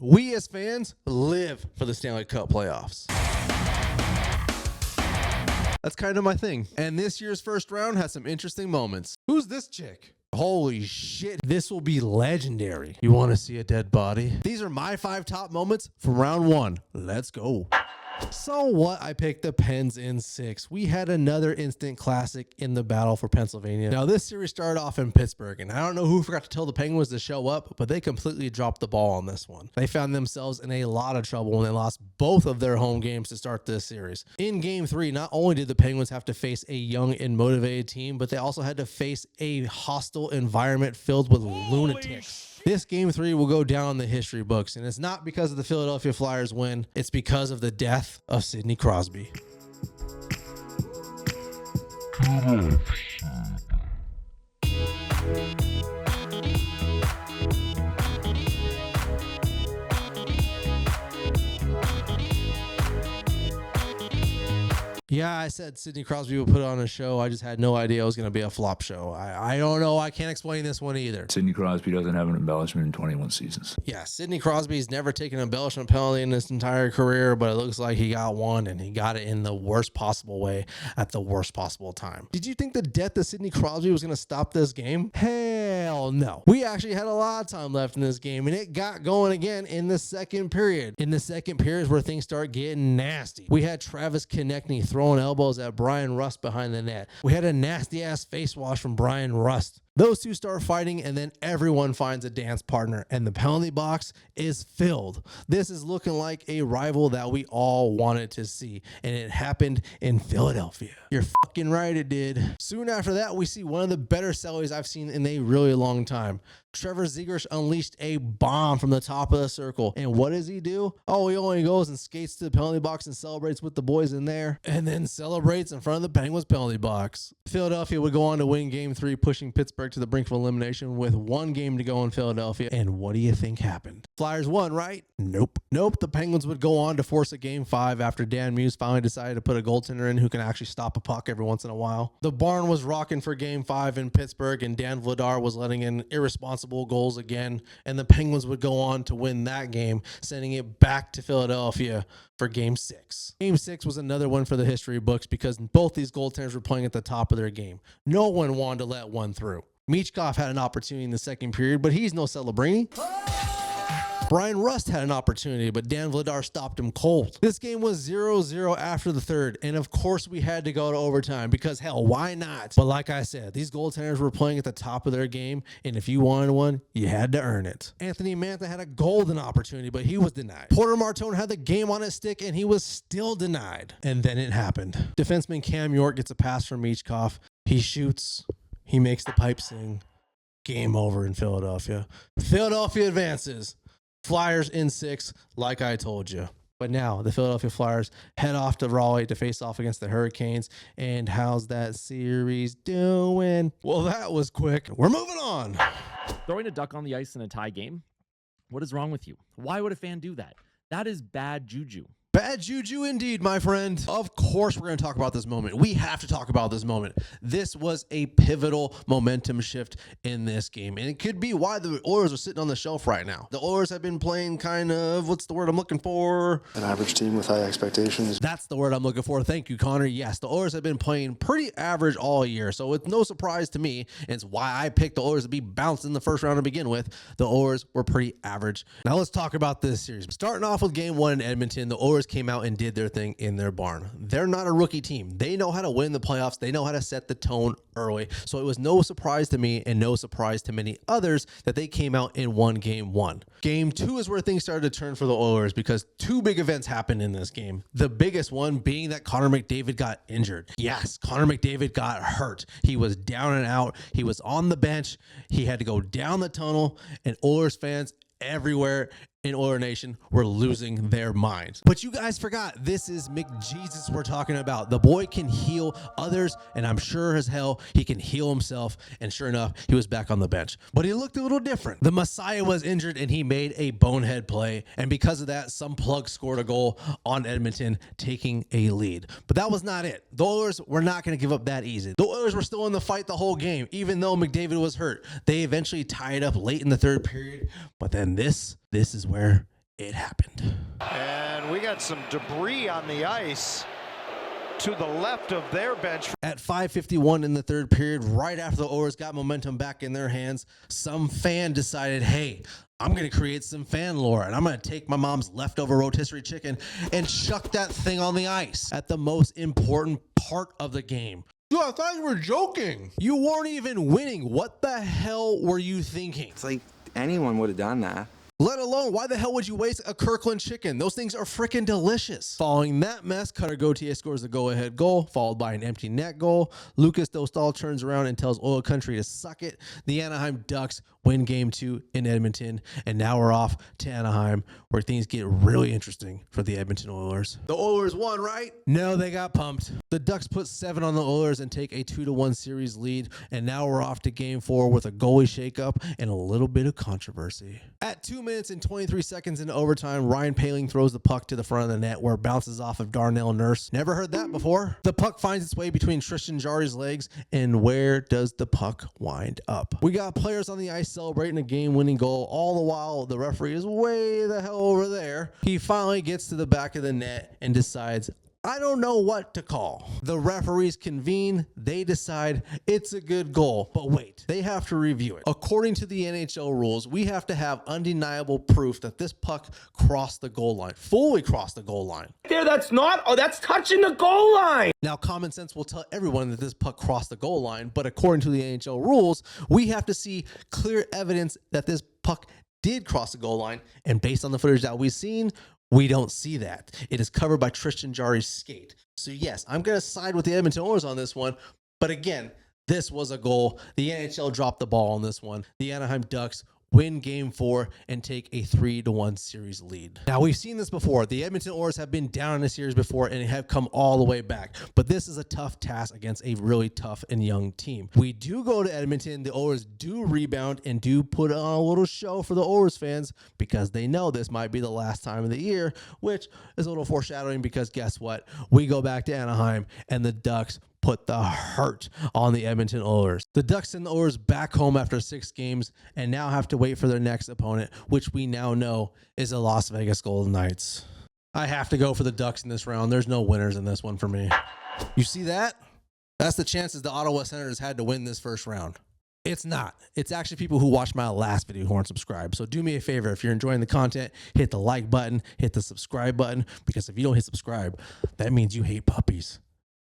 We as fans live for the Stanley Cup playoffs. That's kind of my thing. And this year's first round has some interesting moments. Who's this chick? Holy shit, this will be legendary. You want to see a dead body? These are my 5 top moments from round 1. Let's go. So what? I picked the Pens in 6. We had another instant classic in the battle for Pennsylvania. Now, this series started off in Pittsburgh, and I don't know who forgot to tell the Penguins to show up, but they completely dropped the ball on this one. They found themselves in a lot of trouble when they lost both of their home games to start this series. In Game 3, not only did the Penguins have to face a young and motivated team, but they also had to face a hostile environment filled with lunatics. This Game 3 will go down in the history books, and it's not because of the Philadelphia Flyers win. It's because of the death of Sidney Crosby. Yeah, I said Sidney Crosby would put on a show. I just had no idea it was going to be a flop show. I don't know. I can't explain this one either. Sidney Crosby doesn't have an embellishment in 21 seasons. Yeah, Sidney Crosby's never taken an embellishment penalty in his entire career, but it looks like he got one, and he got it in the worst possible way at the worst possible time. Did you think the death of Sidney Crosby was going to stop this game? Hell no. We actually had a lot of time left in this game, and it got going again in the second period. In the second period is where things start getting nasty. We had Travis Konechny throwing elbows at Brian Rust behind the net. We had a nasty ass face wash from Brian Rust. Those two start fighting, and then everyone finds a dance partner, and the penalty box is filled. This is looking like a rival that we all wanted to see, and it happened in Philadelphia. You're fucking right, it did. Soon after that, we see one of the better sellies I've seen in a really long time. Trevor Zegras unleashed a bomb from the top of the circle, and what does he do? Oh, he only goes and skates to the penalty box and celebrates with the boys in there, and then celebrates in front of the Penguins penalty box. Philadelphia would go on to win Game 3, pushing Pittsburgh to the brink of elimination with 1 game to go in Philadelphia. And what do you think happened? Flyers won, right? Nope. The Penguins would go on to force a Game 5 after Dan Muse finally decided to put a goaltender in who can actually stop a puck every once in a while. The barn was rocking for Game 5 in Pittsburgh, and Dan Vladar was letting in irresponsible goals again, and the Penguins would go on to win that game, sending it back to Philadelphia for Game 6. Game 6 was another one for the history books because both these goaltenders were playing at the top of their game. No one wanted to let one through. Michkov had an opportunity in the second period, but he's no Celebrini. Brian Rust had an opportunity, but Dan Vladar stopped him cold. This game was 0-0 after the third, and of course we had to go to overtime because, hell, why not? But like I said, these goaltenders were playing at the top of their game, and if you wanted one, you had to earn it. Anthony Mantha had a golden opportunity, but he was denied. Porter Martone had the game on his stick, and he was still denied. And then it happened. Defenseman Cam York gets a pass from Michkov. He shoots. He makes the pipe sing. Game over in Philadelphia. Philadelphia advances. Flyers in 6, like I told you. But now the Philadelphia Flyers head off to Raleigh to face off against the Hurricanes. And how's that series doing? Well, that was quick. We're moving on. Throwing a duck on the ice in a tie game? What is wrong with you? Why would a fan do that? That is bad juju. Bad juju indeed, my friend. Of course, we're going to talk about this moment. We have to talk about this moment. This was a pivotal momentum shift in this game, and it could be why the Oilers are sitting on the shelf right now. The Oilers have been playing kind of, what's the word I'm looking for? An average team with high expectations. That's the word I'm looking for. Thank you, Connor. Yes, the Oilers have been playing pretty average all year, so it's no surprise to me. It's why I picked the Oilers to be bounced in the first round to begin with. The Oilers were pretty average. Now let's talk about this series. Starting off with Game 1 in Edmonton, the Oilers came out and did their thing in their barn. They're not a rookie team. They know how to win the playoffs. They know how to set the tone early. So it was no surprise to me and no surprise to many others that they came out and won Game 1. Game 2 is where things started to turn for the Oilers because 2 big events happened in this game. The biggest one being that Connor McDavid got injured. Yes, Connor McDavid got hurt. He was down and out. He was on the bench. He had to go down the tunnel, and Oilers fans everywhere in Oiler Nation were losing their minds. But you guys forgot, this is McJesus we're talking about. The boy can heal others, and I'm sure as hell he can heal himself. And sure enough, he was back on the bench. But he looked a little different. The Messiah was injured, and he made a bonehead play. And because of that, some plug scored a goal on Edmonton, taking a lead. But that was not it. The Oilers were not going to give up that easy. The Oilers were still in the fight the whole game, even though McDavid was hurt. They eventually tied up late in the third period. But then this is where it happened. And we got some debris on the ice to the left of their bench. At 5:51 in the third period, right after the Oilers got momentum back in their hands, some fan decided, hey, I'm going to create some fan lore, and I'm going to take my mom's leftover rotisserie chicken and chuck that thing on the ice at the most important part of the game. Yo, I thought you were joking. You weren't even winning. What the hell were you thinking? It's like anyone would have done that. Let alone, why the hell would you waste a Kirkland chicken? Those things are freaking delicious. Following that mess, Cutter Gauthier scores the go-ahead goal, followed by an empty net goal. Lucas Dostal turns around and tells Oil Country to suck it. The Anaheim Ducks win Game 2 in Edmonton, and now we're off to Anaheim, where things get really interesting for the Edmonton Oilers. The Oilers won, right? No, they got pumped. The Ducks put 7 on the Oilers and take a 2-1 series lead, and now we're off to Game 4 with a goalie shakeup and a little bit of controversy. At 2 minutes and 23 seconds into overtime, Ryan Poehling throws the puck to the front of the net where it bounces off of Darnell Nurse. Never heard that before. The puck finds its way between Tristan Jarry's legs, and where does the puck wind up? We got players on the ice celebrating a game-winning goal, all the while the referee is way the hell over there. He finally gets to the back of the net and decides, I don't know what to call. The referees convene. They decide it's a good goal. But wait, they have to review it. According to the NHL rules, we have to have undeniable proof that this puck crossed the goal line, fully crossed the goal line. That's touching the goal line. Now, common sense will tell everyone that this puck crossed the goal line, but according to the NHL rules, we have to see clear evidence that this puck did cross the goal line, and based on the footage that we've seen, we don't see that. It is covered by Tristan Jarry's skate. So yes, I'm going to side with the Edmonton Oilers on this one. But again, this was a goal. The NHL dropped the ball on this one. The Anaheim Ducks win Game 4 and take a 3-1 series lead. Now, we've seen this before. The Edmonton Oilers have been down in a series before and have come all the way back. But this is a tough task against a really tough and young team. We do go to Edmonton. The Oilers do rebound and do put on a little show for the Oilers fans because they know this might be the last time of the year, which is a little foreshadowing because guess what? We go back to Anaheim and the Ducks put the hurt on the Edmonton Oilers. The Ducks send the Oilers back home after 6 games and now have to wait for their next opponent, which we now know is the Las Vegas Golden Knights. I have to go for the Ducks in this round. There's no winners in this one for me. You see that? That's the chances the Ottawa Senators had to win this first round. It's not. It's actually people who watched my last video who aren't subscribed. So do me a favor. If you're enjoying the content, hit the like button, hit the subscribe button, because if you don't hit subscribe, that means you hate puppies.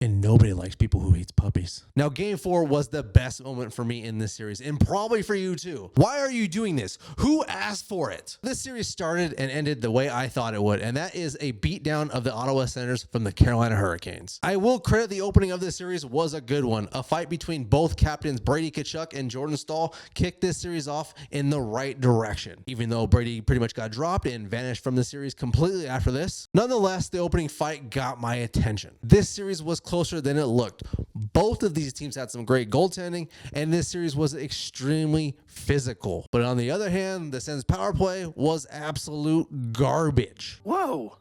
And nobody likes people who hate puppies. Now, Game 4 was the best moment for me in this series, and probably for you too. Why are you doing this? Who asked for it? This series started and ended the way I thought it would, and that is a beatdown of the Ottawa Senators from the Carolina Hurricanes. I will credit the opening of this series was a good one. A fight between both captains Brady Tkachuk and Jordan Staal kicked this series off in the right direction. Even though Brady pretty much got dropped and vanished from the series completely after this, nonetheless, the opening fight got my attention. This series was closer than it looked. Both of these teams had some great goaltending, and this series was extremely physical. But on the other hand, the Sens power play was absolute garbage. Whoa.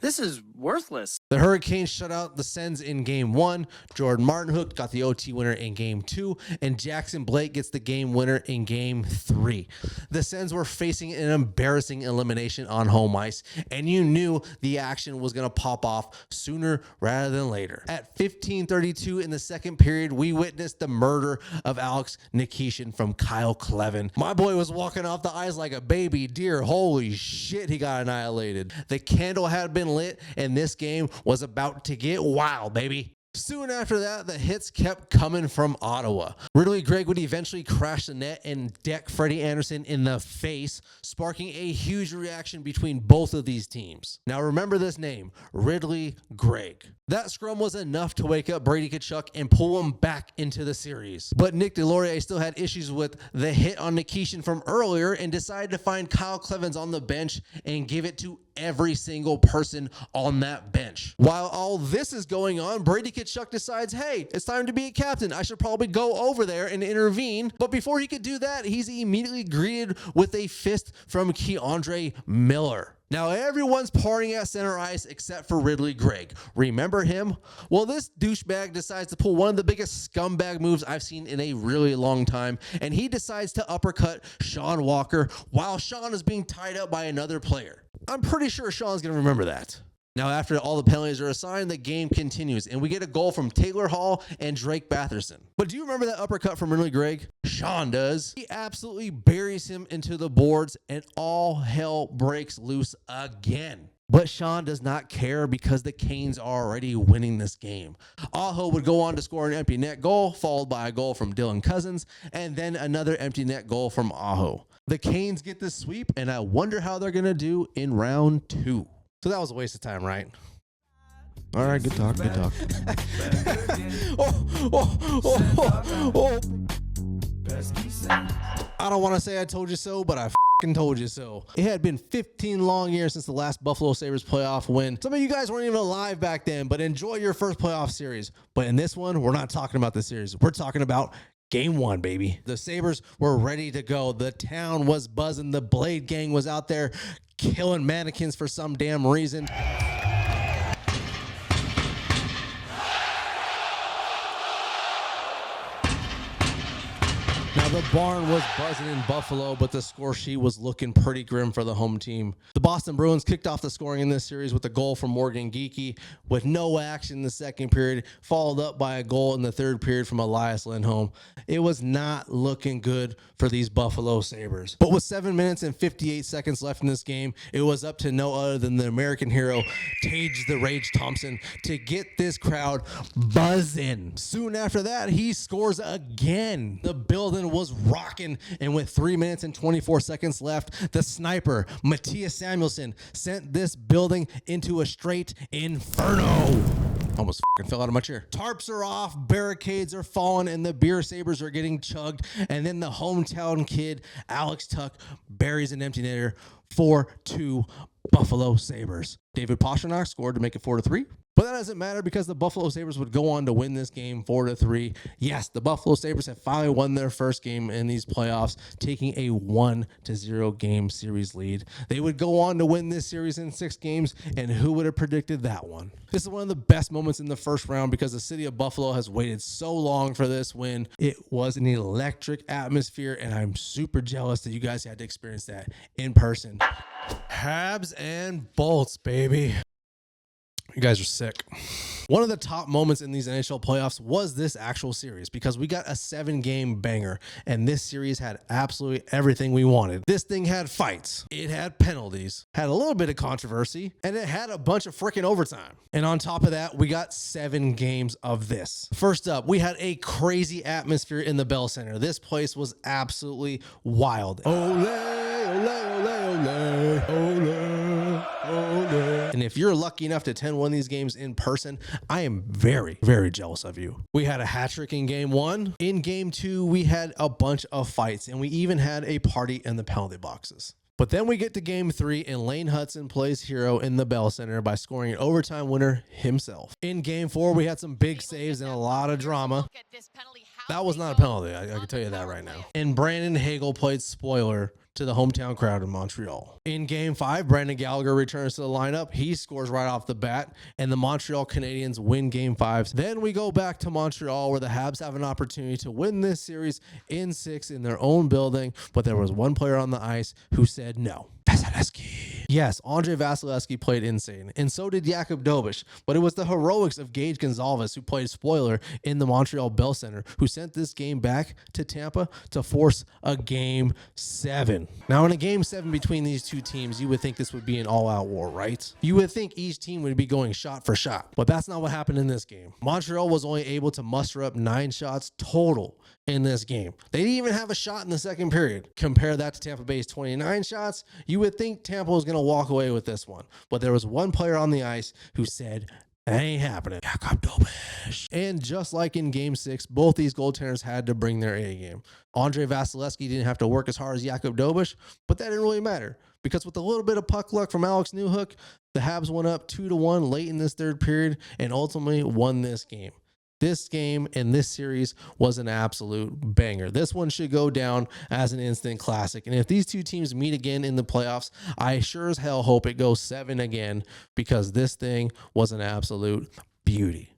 This is worthless. The Hurricanes shut out the Sens in Game 1. Jordan Martinhook got the OT winner in Game 2. And Jackson Blake gets the game winner in Game 3. The Sens were facing an embarrassing elimination on home ice. And you knew the action was going to pop off sooner rather than later. At 15:32 in the second period, we witnessed the murder of Alex Nikishin from Kyle Clevin. My boy was walking off the ice like a baby deer. Holy shit, he got annihilated. The candle had been lit, and this game was about to get wild, baby. Soon after that, the hits kept coming from Ottawa. Ridley Gregg would eventually crash the net and deck Freddie Anderson in the face, sparking a huge reaction between both of these teams. Now remember this name, Ridley Gregg. That scrum was enough to wake up Brady Tkachuk and pull him back into the series. But Nick Deslauriers still had issues with the hit on Nikishin from earlier and decided to find Kyle Clevins on the bench and give it to every single person on that bench. While all this is going on, Brady Tkachuk decides, hey, it's time to be a captain. I should probably go over there and intervene. But before he could do that, he's immediately greeted with a fist from Keandre Miller. Now everyone's partying at center ice except for Ridley Gregg. Remember him? Well, this douchebag decides to pull one of the biggest scumbag moves I've seen in a really long time, and he decides to uppercut Sean Walker while Sean is being tied up by another player. I'm pretty sure Sean's going to remember that. Now, after all the penalties are assigned, the game continues, and we get a goal from Taylor Hall and Drake Batherson. But do you remember that uppercut from Ridley Gregg? Sean does. He absolutely buries him into the boards, and all hell breaks loose again. But Sean does not care because the Canes are already winning this game. Aho would go on to score an empty net goal, followed by a goal from Dylan Cousins, and then another empty net goal from Aho. The Canes get this sweep, and I wonder how they're going to do in round 2. So that was a waste of time, right? All right, good talk, good talk. I don't want to say I told you so, but I fucking told you so. It had been 15 long years since the last Buffalo Sabres playoff win. Some of you guys weren't even alive back then, but enjoy your first playoff series. But in this one, we're not talking about the series. We're talking about Game 1, baby. The Sabres were ready to go. The town was buzzing. The Blade Gang was out there killing mannequins for some damn reason. Now, the barn was buzzing in Buffalo, but the score sheet was looking pretty grim for the home team. The Boston Bruins kicked off the scoring in this series with a goal from Morgan Geekie with no action in the second period, followed up by a goal in the third period from Elias Lindholm. It was not looking good for these Buffalo Sabres. But with 7 minutes and 58 seconds left in this game, it was up to no other than the American hero, Tage the Rage Thompson, to get this crowd buzzing. Soon after that, he scores again. The building was rocking, and with 3 minutes and 24 seconds left, the sniper, Matthias Samuelsson, sent this building into a straight inferno. Almost fucking fell out of my chair. Tarps are off, barricades are falling, and the Beer Sabres are getting chugged. And then the hometown kid, Alex Tuck, buries an empty netter. 4-2 Buffalo Sabres. David Pastrnak scored to make it 4-3. But that doesn't matter because the Buffalo Sabres would go on to win this game 4-3. Yes, the Buffalo Sabres have finally won their first game in these playoffs, taking a 1-0 game series lead. They would go on to win this series in 6 games, and who would have predicted that one? This is one of the best moments in the first round because the city of Buffalo has waited so long for this win. It was an electric atmosphere, and I'm super jealous that you guys had to experience that in person. Habs and Bolts, baby. You guys are sick. One of the top moments in these NHL playoffs was this actual series because we got a 7-game banger, and this series had absolutely everything we wanted. This thing had fights, it had penalties, had a little bit of controversy, and it had a bunch of freaking overtime. And on top of that, we got 7 games of this. First up, we had a crazy atmosphere in the Bell Center. This place was absolutely wild. Ole, ole, ole, ole, ole, ole. And if you're lucky enough to attend one of these games in person, I am very, very jealous of you. We had a hat trick in Game 1. In Game 2, we had a bunch of fights, and we even had a party in the penalty boxes. But then we get to Game 3, and Lane Hudson plays hero in the Bell Center by scoring an overtime winner himself. In Game 4, we had some big saves and a lot of drama. That was not a penalty, I can tell you that right now. And Brandon Hagel played spoiler to the hometown crowd in Montreal. In Game 5, Brandon Gallagher returns to the lineup. He scores right off the bat, and the Montreal Canadiens win Game 5. Then we go back to Montreal, where the Habs have an opportunity to win this series in 6 in their own building, but there was one player on the ice who said no. Vasilevsky. Yes, Andre Vasilevsky played insane, and so did Jakub Dobeš, but it was the heroics of Gage Gonzalez, who played spoiler in the Montreal Bell Center, who sent this game back to Tampa to force a Game 7. Now, in a Game 7 between these two teams, you would think this would be an all-out war, right? You would think each team would be going shot for shot, but that's not what happened in this game. Montreal was only able to muster up 9 shots total in this game. They didn't even have a shot in the second period. Compare that to Tampa Bay's 29 shots. You would think Tampa was going to walk away with this one, but there was one player on the ice who said, "That ain't happening." Jakub Dobeš. And just like in Game 6, both these goaltenders had to bring their A game. Andre Vasilevsky didn't have to work as hard as Jakub Dobeš, but that didn't really matter because with a little bit of puck luck from Alex Newhook, the Habs went up 2-1 late in this third period and ultimately won this game. this game and this series was an absolute banger. This one should go down as an instant classic. And if these two teams meet again in the playoffs, I sure as hell hope it goes 7 again, because this thing was an absolute beauty.